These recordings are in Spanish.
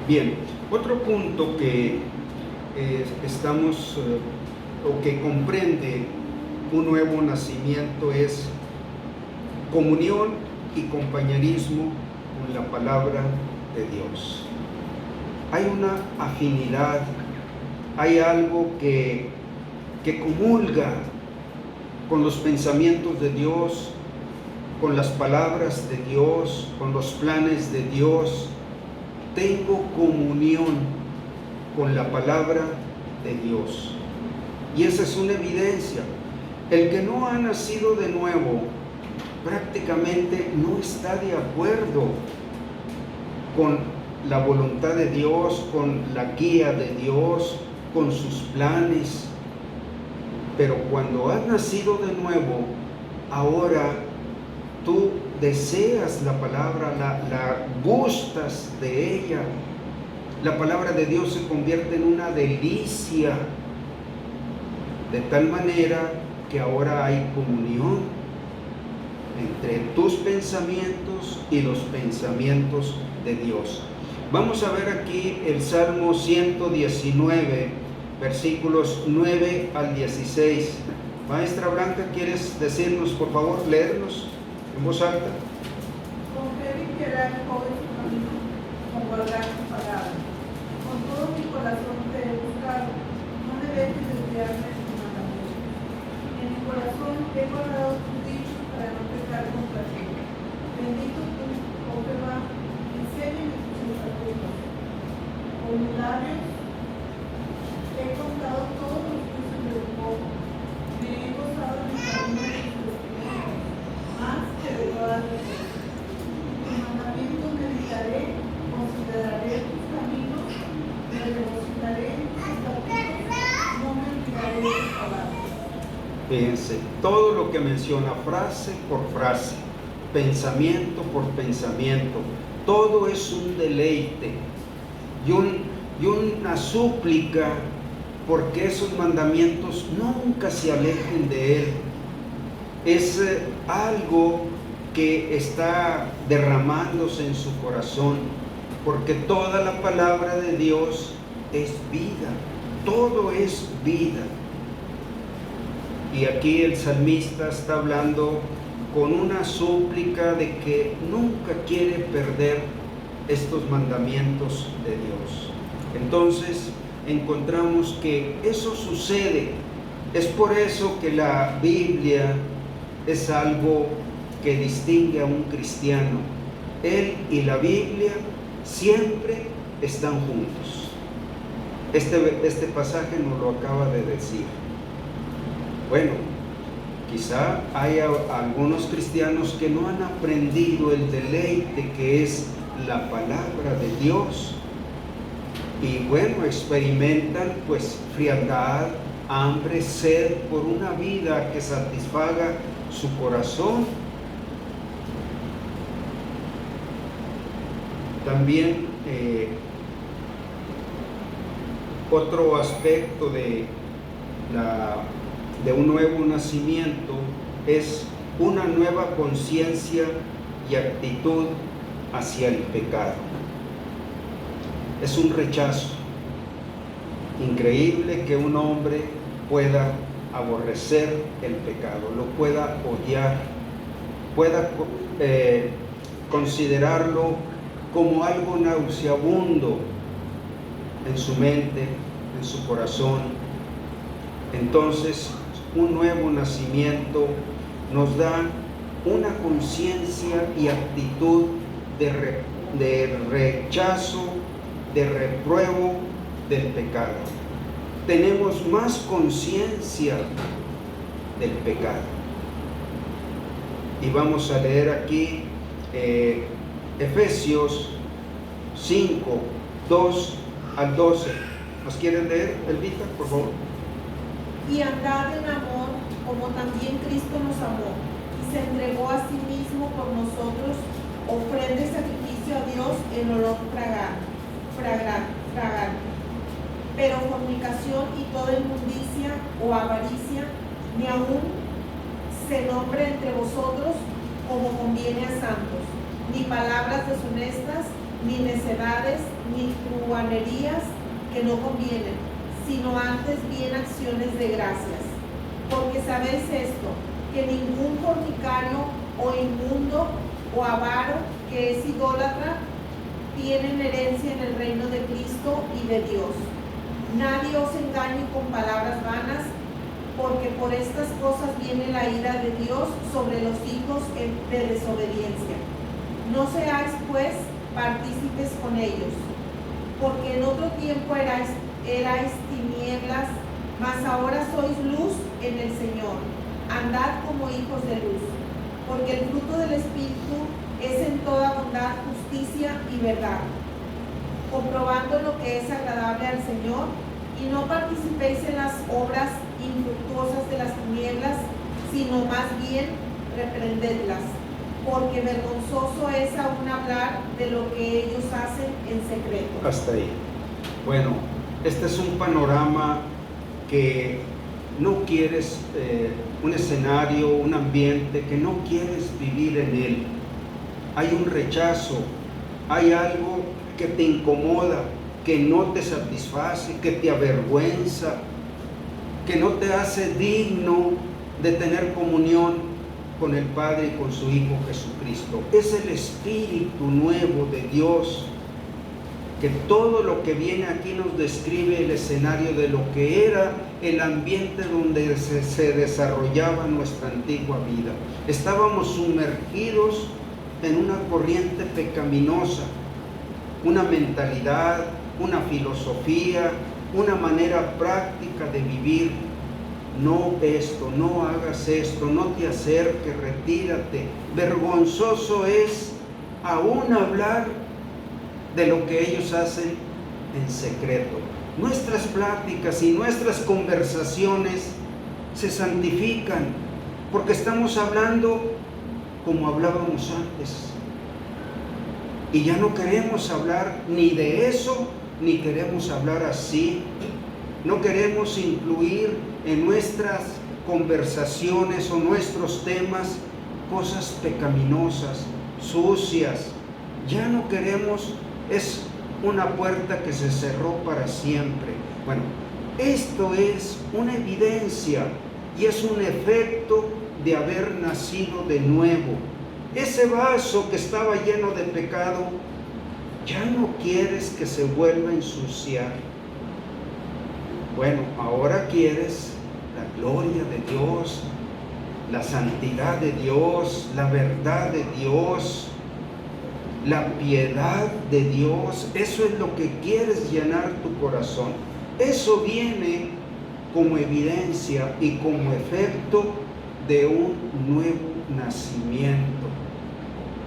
Bien, otro punto que o que comprende un nuevo nacimiento es comunión y compañerismo con la palabra de Dios. Hay una afinidad, hay algo que comulga con los pensamientos de Dios, con las palabras de Dios, con los planes de Dios. Tengo comunión con la palabra de Dios. Y esa es una evidencia. El que no ha nacido de nuevo prácticamente no está de acuerdo con la voluntad de Dios, con la guía de Dios, con sus planes. Pero cuando has nacido de nuevo, ahora tú deseas la palabra, la gustas de ella. La palabra de Dios se convierte en una delicia, de tal manera que ahora hay comunión entre tus pensamientos y los pensamientos de Dios. Vamos a ver aquí el Salmo 119, versículos 9 al 16. Maestra Blanca, ¿quieres decirnos, por favor, leernos en voz alta? Con fe limpiará el joven su camino, con guardar tu palabra. Con todo mi corazón te he buscado, no me dejes desviarme de tu mandamiento. En mi corazón he guardado tus dichos para no pecar contra ti. Bendito tú, oh Jehová, enséñame tus estatutos. Con mis labios he contado todos los juicios de tu boca. Me he gozado en el camino de tus testimonios, más que de todas las cosas. Tus mandamientos meditaré, consideraré tus caminos, me regocijaré en tus estatutos, no me olvidaré de tus palabras. Fíjense, todo lo que menciona, frase por frase, pensamiento por pensamiento, todo es un deleite y una súplica porque esos mandamientos nunca se alejen de Él. Es algo que está derramándose en su corazón, porque toda la palabra de Dios es vida, todo es vida. Y aquí el salmista está hablando con una súplica de que nunca quiere perder estos mandamientos de Dios. Entonces encontramos que eso sucede. Es por eso que la Biblia es algo que distingue a un cristiano. Él y la Biblia siempre están juntos. Este pasaje nos lo acaba de decir. Bueno, quizá haya algunos cristianos que no han aprendido el deleite que es la palabra de Dios. Y bueno, experimentan pues frialdad, hambre, sed por una vida que satisfaga su corazón. También otro aspecto de un nuevo nacimiento es una nueva conciencia y actitud hacia el pecado. Es un rechazo. Increíble que un hombre pueda aborrecer el pecado, lo pueda odiar, pueda considerarlo como algo nauseabundo en su mente, en su corazón. Entonces, un nuevo nacimiento nos da una conciencia y actitud de rechazo, de repruebo del pecado. Tenemos más conciencia del pecado. Y vamos a leer aquí Efesios 5, 2 al 12. ¿Nos quieren leer, Elvita, por favor? Y andad en amor, como también Cristo nos amó, y se entregó a sí mismo por nosotros, ofrenda y sacrificio a Dios en olor fragante. Pero fornicación y toda inmundicia o avaricia, ni aun se nombre entre vosotros como conviene a santos, ni palabras deshonestas, ni necedades, ni truhanerías que no convienen, sino antes bien acciones de gracias. Porque sabéis esto, que ningún fornicario o inmundo o avaro que es idólatra tienen herencia en el reino de Cristo y de Dios. Nadie os engañe con palabras vanas, porque por estas cosas viene la ira de Dios sobre los hijos de desobediencia. No seáis pues partícipes con ellos, porque en otro tiempo erais tinieblas, mas ahora sois luz en el Señor. Andad como hijos de luz, porque el fruto del Espíritu es en toda bondad, justicia y verdad, comprobando lo que es agradable al Señor, y no participéis en las obras infructuosas de las tinieblas, sino más bien reprendedlas, porque vergonzoso es aún hablar de lo que ellos hacen en secreto. Hasta ahí. Bueno, este es un panorama que no quieres, un escenario, un ambiente que no quieres vivir en él. Hay un rechazo, hay algo que te incomoda, que no te satisface, que te avergüenza, que no te hace digno de tener comunión con el Padre y con su Hijo Jesucristo. Es el Espíritu nuevo de Dios, que todo lo que viene aquí nos describe el escenario de lo que era el ambiente donde se desarrollaba nuestra antigua vida. Estábamos sumergidos en una corriente pecaminosa, una mentalidad, una filosofía, una manera práctica de vivir. No esto, no hagas esto, no te acerques, retírate. Vergonzoso es aún hablar de lo que ellos hacen en secreto. Nuestras pláticas y nuestras conversaciones se santifican porque estamos hablando como hablábamos antes. Y ya no queremos hablar ni de eso, ni queremos hablar así. No queremos incluir en nuestras conversaciones o nuestros temas cosas pecaminosas, sucias. Ya no queremos, es una puerta que se cerró para siempre. Bueno, esto es una evidencia y es un efecto de haber nacido de nuevo. Ese vaso que estaba lleno de pecado, ya no quieres que se vuelva a ensuciar. Bueno, ahora quieres la gloria de Dios, la santidad de Dios, la verdad de Dios, la piedad de Dios. Eso es lo que quieres llenar tu corazón. Eso viene como evidencia y como efecto de un nuevo nacimiento.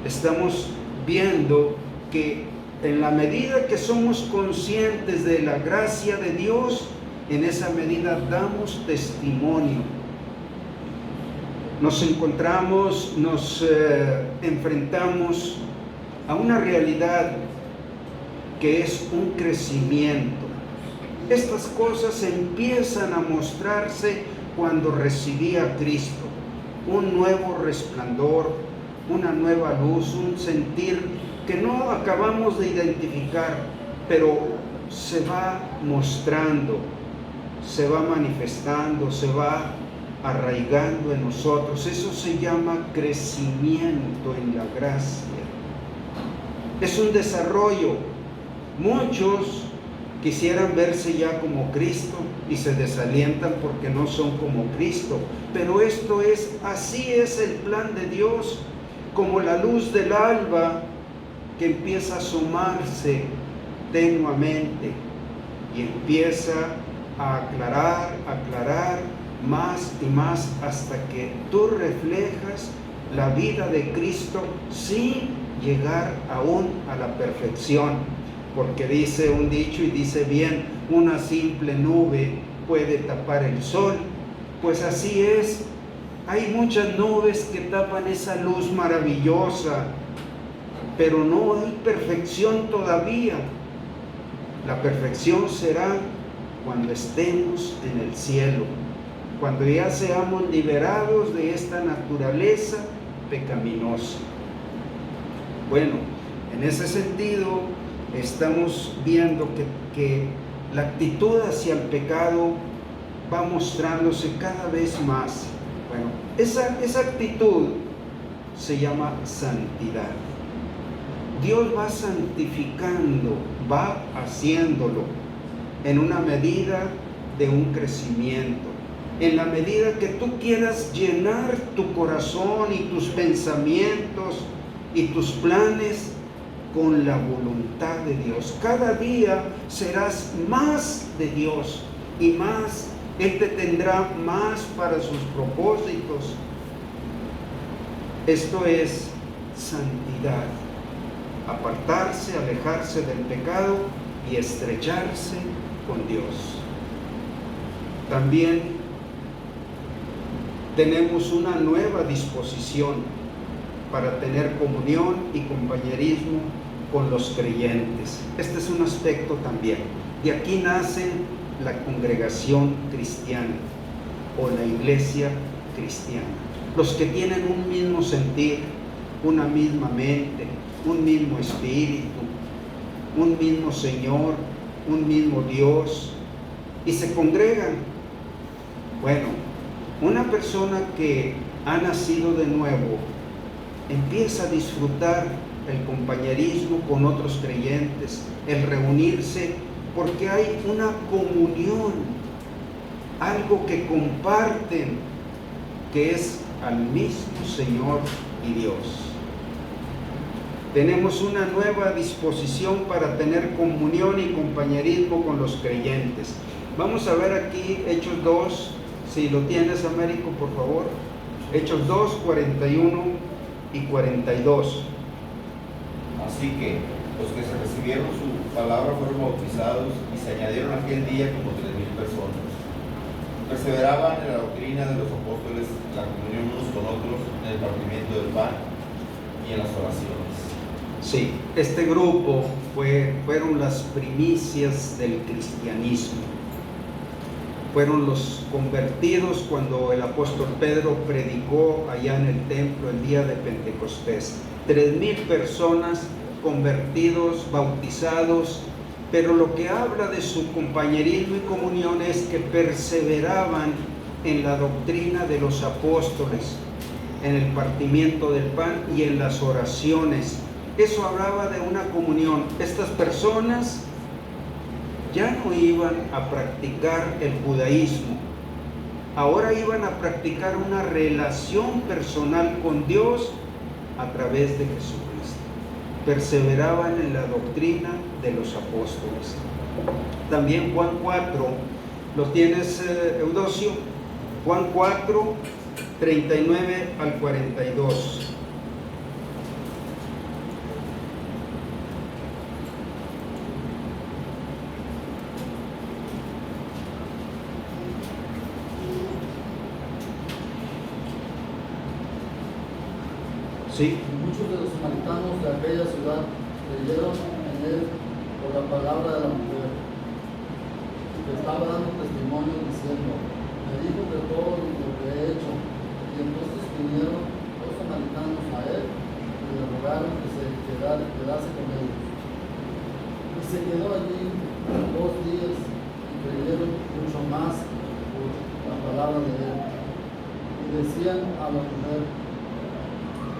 Estamos viendo que en la medida que somos conscientes de la gracia de Dios, en esa medida damos testimonio. Nos encontramos, nos enfrentamos a una realidad que es un crecimiento. Estas cosas empiezan a mostrarse cuando recibí a Cristo. Un nuevo resplandor, una nueva luz, un sentir que no acabamos de identificar, pero se va mostrando, se va manifestando, se va arraigando en nosotros. Eso se llama crecimiento en la gracia. Es un desarrollo. Muchos quisieran verse ya como Cristo y se desalientan porque no son como Cristo. Pero esto es, así es el plan de Dios, como la luz del alba que empieza a asomarse tenuamente y empieza a aclarar más y más hasta que tú reflejas la vida de Cristo sin llegar aún a la perfección. Porque dice un dicho y dice bien, una simple nube puede tapar el sol. Pues así es, hay muchas nubes que tapan esa luz maravillosa, pero no hay perfección todavía. La perfección será cuando estemos en el cielo, cuando ya seamos liberados de esta naturaleza pecaminosa. Bueno, En ese sentido, estamos viendo que la actitud hacia el pecado va mostrándose cada vez más. Bueno, esa actitud se llama santidad. Dios va santificando, va haciéndolo en una medida de un crecimiento. En la medida que tú quieras llenar tu corazón y tus pensamientos y tus planes con la voluntad de Dios. Cada día serás más de Dios y más. Él te tendrá más para sus propósitos. Esto es santidad. Apartarse, alejarse del pecado y estrecharse con Dios. También tenemos una nueva disposición para tener comunión y compañerismo con los creyentes. Este es un aspecto también. De aquí nace la congregación cristiana o la iglesia cristiana. Los que tienen un mismo sentir, una misma mente, un mismo espíritu, un mismo Señor, un mismo Dios, y se congregan. Bueno, una persona que ha nacido de nuevo empieza a disfrutar el compañerismo con otros creyentes, el reunirse, porque hay una comunión, algo que comparten, que es al mismo Señor y Dios. Tenemos una nueva disposición para tener comunión y compañerismo con los creyentes. Vamos a ver aquí Hechos 2, si lo tienes, Américo, por favor. Hechos 2, 41 y 42. Así que los que se recibieron su palabra fueron bautizados y se añadieron aquel día como 3,000 personas. Perseveraban en la doctrina de los apóstoles, en la comunión unos con otros, en el partimiento del pan y en las oraciones. Sí, este grupo fueron las primicias del cristianismo. Fueron los convertidos cuando el apóstol Pedro predicó allá en el templo el día de Pentecostés. 3,000 personas convertidos, bautizados, pero lo que habla de su compañerismo y comunión es que perseveraban en la doctrina de los apóstoles, en el partimiento del pan y en las oraciones. Eso hablaba de una comunión. Estas personas ya no iban a practicar el judaísmo, ahora iban a practicar una relación personal con Dios a través de Jesucristo. Perseveraban en la doctrina de los apóstoles. También Juan 4, ¿lo tienes, Eudosio? Juan 4, 39 al 42. Sí. Muchos de los samaritanos de aquella ciudad creyeron en él por la palabra de la mujer, que estaba dando testimonio diciendo: me dijo de todo lo que he hecho. Y entonces vinieron los samaritanos a él y le rogaron que se quedase con ellos. Y se quedó allí 2 días y creyeron mucho más por la palabra de él. Y decían a la mujer: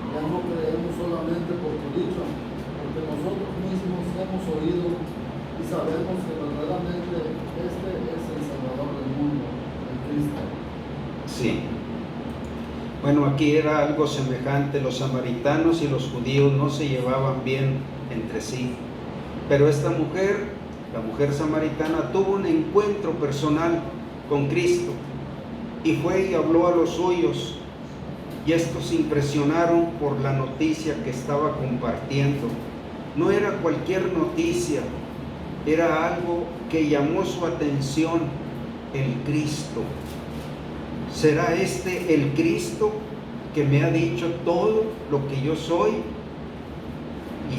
ya no creemos solamente por tu dicho, porque nosotros mismos hemos oído y sabemos que verdaderamente este es el Salvador del mundo, el Cristo. Sí. Bueno, aquí era algo semejante. Los samaritanos y los judíos no se llevaban bien entre sí. Pero esta mujer, la mujer samaritana, tuvo un encuentro personal con Cristo y fue y habló a los suyos. Y estos se impresionaron por la noticia que estaba compartiendo. No era cualquier noticia, era algo que llamó su atención: el Cristo. ¿Será este el Cristo que me ha dicho todo lo que yo soy?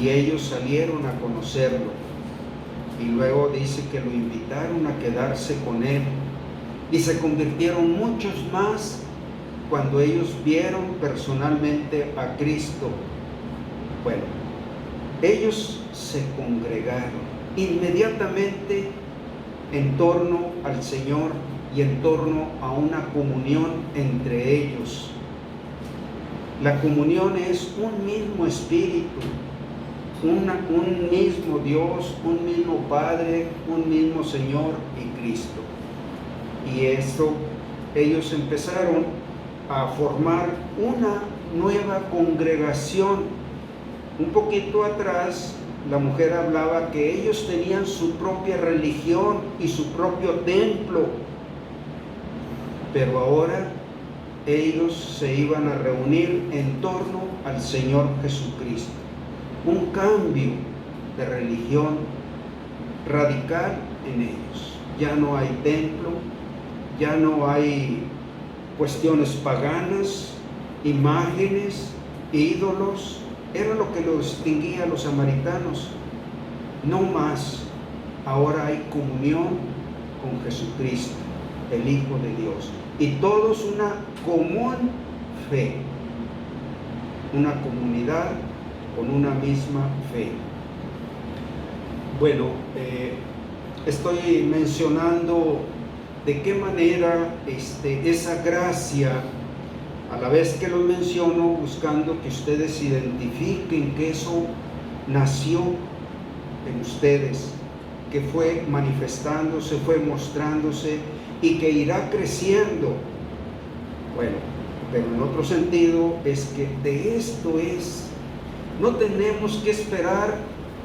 Y ellos salieron a conocerlo. Y luego dice que lo invitaron a quedarse con él. Y se convirtieron muchos más cuando ellos vieron personalmente a Cristo. Bueno, ellos se congregaron inmediatamente en torno al Señor y en torno a una comunión entre ellos. La comunión es un mismo espíritu, un mismo Dios, un mismo Padre, un mismo Señor y Cristo. Y esto, ellos empezaron a formar una nueva congregación. Un poquito atrás, la mujer hablaba que ellos tenían su propia religión y su propio templo, pero ahora ellos se iban a reunir en torno al Señor Jesucristo. Un cambio de religión radical en ellos. Ya no hay templo, ya no hay cuestiones paganas, imágenes, ídolos. Era lo que los distinguía a los samaritanos. No más. Ahora hay comunión con Jesucristo, el Hijo de Dios. Y todos una común fe. Una comunidad con una misma fe. Bueno, estoy mencionando de qué manera esa gracia, a la vez que lo menciono, buscando que ustedes identifiquen que eso nació en ustedes, que fue manifestándose, fue mostrándose y que irá creciendo. Bueno, pero en otro sentido es que de esto es, no tenemos que esperar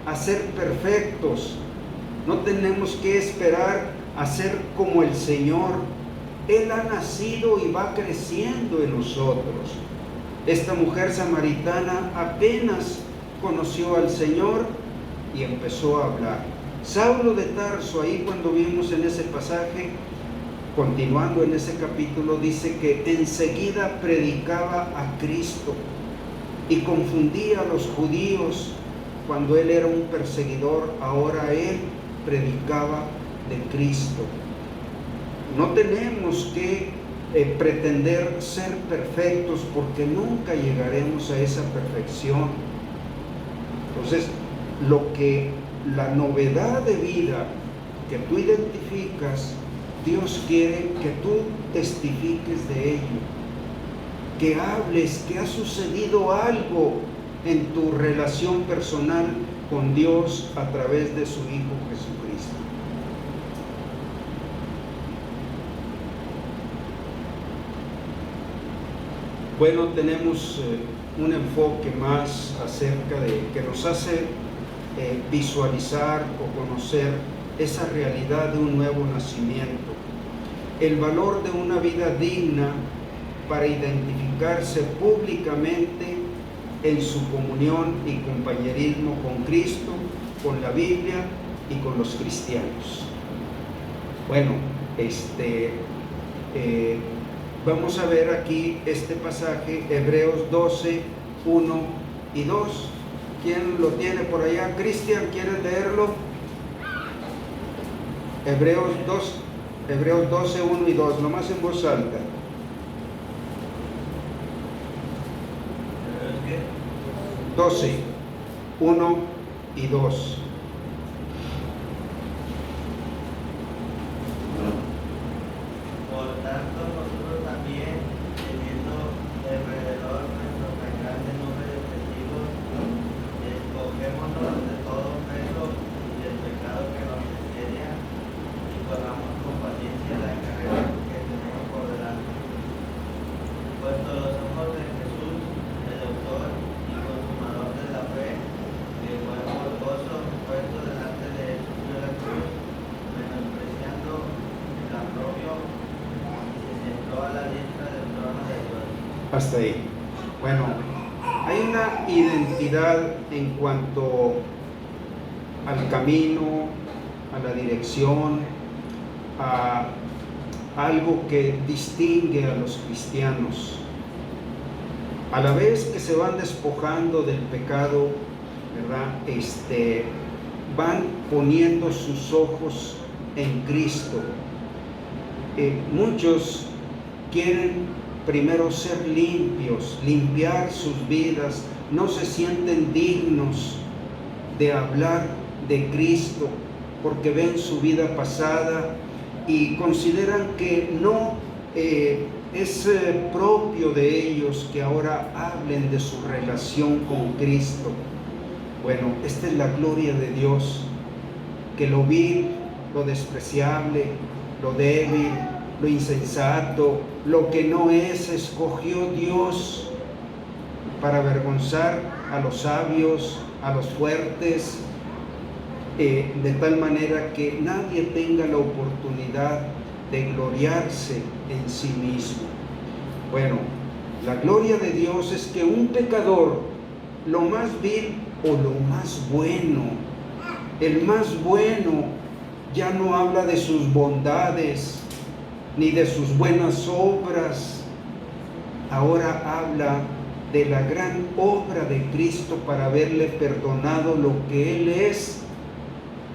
a ser perfectos, no tenemos que esperar a ser como el Señor. Él ha nacido y va creciendo en nosotros. Esta mujer samaritana apenas conoció al Señor y empezó a hablar. Saulo de Tarso, ahí cuando vimos en ese pasaje, continuando en ese capítulo, dice que enseguida predicaba a Cristo y confundía a los judíos. Cuando él era un perseguidor, ahora él predicaba de Cristo. No tenemos que pretender ser perfectos, porque nunca llegaremos a esa perfección. Entonces, la novedad de vida que tú identificas, Dios quiere que tú testifiques de ello, que hables que ha sucedido algo en tu relación personal con Dios a través de su Hijo Jesucristo. Bueno, tenemos un enfoque más acerca de que nos hace visualizar o conocer esa realidad de un nuevo nacimiento, el valor de una vida digna para identificarse públicamente en su comunión y compañerismo con Cristo, con la Biblia y con los cristianos. Bueno, vamos a ver aquí este pasaje, Hebreos 12, 1 y 2. ¿Quién lo tiene por allá? Cristian, ¿quieres leerlo? Hebreos 12, 1 y 2, nomás en voz alta. ¿Qué? 12, 1 y 2. Hasta ahí. Bueno, hay una identidad en cuanto al camino, a la dirección, a algo que distingue a los cristianos. A la vez que se van despojando del pecado, ¿verdad? Van poniendo sus ojos en Cristo. Muchos quieren primero ser limpios, limpiar sus vidas, no se sienten dignos de hablar de Cristo, porque ven su vida pasada y consideran que no es propio de ellos que ahora hablen de su relación con Cristo. Bueno, esta es la gloria de Dios, que lo vil, lo despreciable, lo débil, lo insensato, lo que no es, escogió Dios para avergonzar a los sabios, a los fuertes, de tal manera que nadie tenga la oportunidad de gloriarse en sí mismo. Bueno, la gloria de Dios es que un pecador, lo más vil o lo más bueno, el más bueno ya no habla de sus bondades ni de sus buenas obras, ahora habla de la gran obra de Cristo para haberle perdonado lo que Él es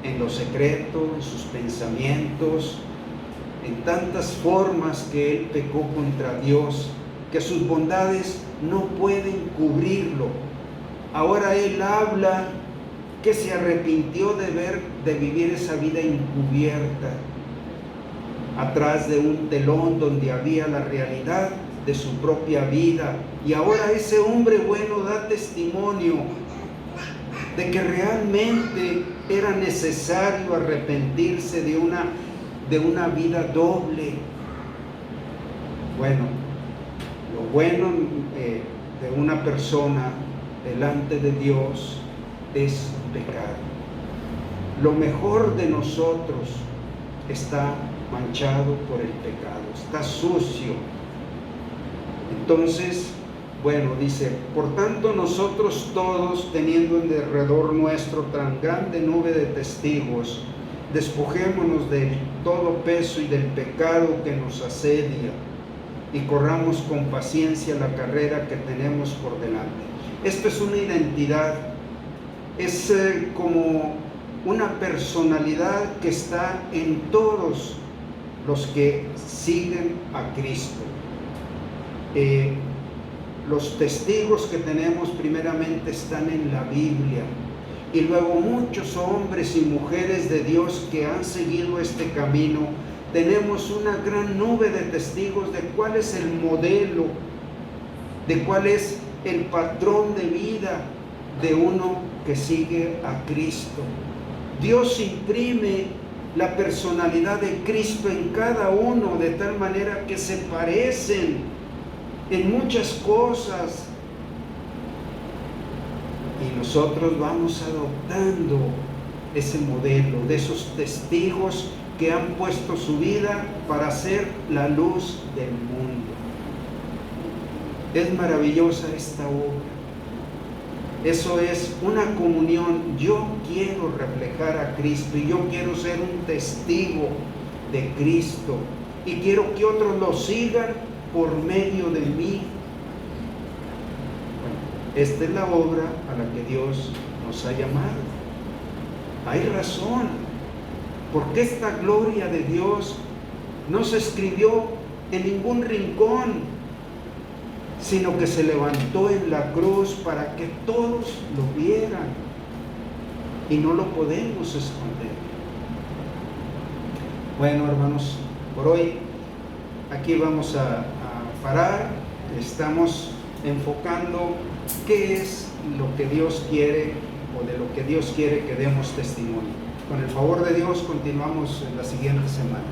en lo secreto, en sus pensamientos, en tantas formas que Él pecó contra Dios, que sus bondades no pueden cubrirlo. Ahora Él habla que se arrepintió de vivir esa vida encubierta, atrás de un telón donde había la realidad de su propia vida. Y ahora ese hombre bueno da testimonio de que realmente era necesario arrepentirse de una vida doble. Bueno, lo bueno de una persona delante de Dios es pecar. Lo mejor de nosotros está manchado por el pecado, está sucio. Entonces, bueno, dice, por tanto nosotros todos, teniendo en derredor nuestro tan grande nube de testigos, despojémonos de todo peso y del pecado que nos asedia, y corramos con paciencia la carrera que tenemos por delante. Esto es una identidad, es como una personalidad que está en todos los que siguen a Cristo. Los testigos que tenemos primeramente están en la Biblia, y luego muchos hombres y mujeres de Dios que han seguido este camino. Tenemos una gran nube de testigos de cuál es el modelo, de cuál es el patrón de vida de uno que sigue a Cristo. Dios imprime la personalidad de Cristo en cada uno de tal manera que se parecen en muchas cosas, y nosotros vamos adoptando ese modelo de esos testigos que han puesto su vida para ser la luz del mundo. Es maravillosa esta obra. Eso es una comunión. Yo quiero reflejar a Cristo y yo quiero ser un testigo de Cristo y quiero que otros lo sigan por medio de mí. Bueno, esta es la obra a la que Dios nos ha llamado. Hay razón, porque esta gloria de Dios no se escribió en ningún rincón, sino que se levantó en la cruz para que todos lo vieran, y no lo podemos esconder. Bueno, hermanos, por hoy aquí vamos a parar. Estamos enfocando qué es lo que Dios quiere, o de lo que Dios quiere que demos testimonio. Con el favor de Dios continuamos en la siguiente semana.